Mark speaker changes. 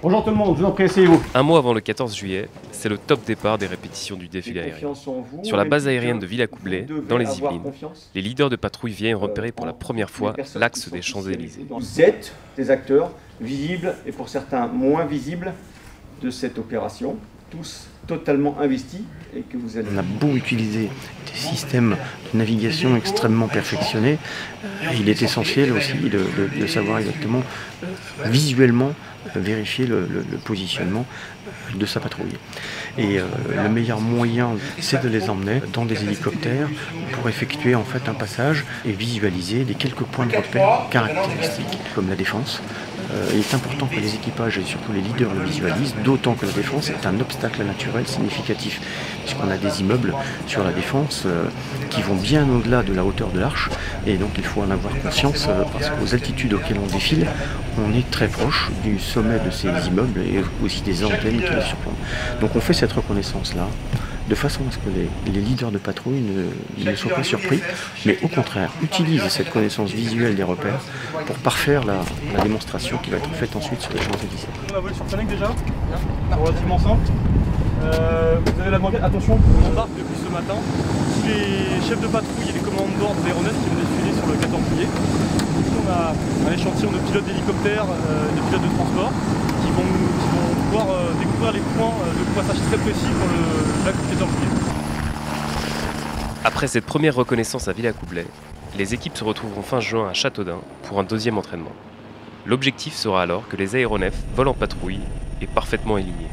Speaker 1: Bonjour tout le monde, je vous en prie, asseyez-vous.
Speaker 2: Un mois avant le 14 juillet, c'est le top départ des répétitions du défilé aérien. Sur la base aérienne de Villacoublay, dans les Yvelines, les leaders de patrouille viennent repérer pour la première fois l'axe des Champs-Élysées.
Speaker 1: Vous êtes des acteurs visibles et pour certains moins visibles de cette opération, tous totalement investis et que vous allez...
Speaker 3: On a beau utiliser des systèmes de navigation extrêmement perfectionnés, il est essentiel aussi de savoir exactement, visuellement, vérifier le positionnement de sa patrouille. Et le meilleur moyen, c'est de les emmener dans des hélicoptères pour effectuer en fait un passage et visualiser des quelques points de repère caractéristiques, comme la défense. Il est important que les équipages et surtout les leaders le visualisent, d'autant que la défense est un obstacle naturel significatif, puisqu'on a des immeubles sur la défense qui vont bien au-delà de la hauteur de l'arche, et donc il faut en avoir conscience, parce qu'aux altitudes auxquelles on défile, on est très proche du sommet de ces immeubles et aussi des antennes qui les surplombent. Donc on fait cette reconnaissance-là, de façon à ce que les leaders de patrouille ne soient pas surpris, mais au contraire utilisent cette connaissance visuelle des repères pour parfaire la démonstration qui va être faite ensuite sur les Champs-Élysées.
Speaker 4: On a volé sur Fenech déjà, relativement simple. Vous avez la banquette, attention, on embarque depuis ce matin. Tous les chefs de patrouille et les commandes de bord des aéronefs qui vont défiler sur le 14 juillet. Ici on a un échantillon de pilotes d'hélicoptères, de pilotes de transport qui vont pouvoir découvrir les points de passage très précis pour le lac du 14 juillet.
Speaker 2: Après cette première reconnaissance à Villacoublay, les équipes se retrouveront fin juin à Châteaudun pour un deuxième entraînement. L'objectif sera alors que les aéronefs volent en patrouille et parfaitement alignés.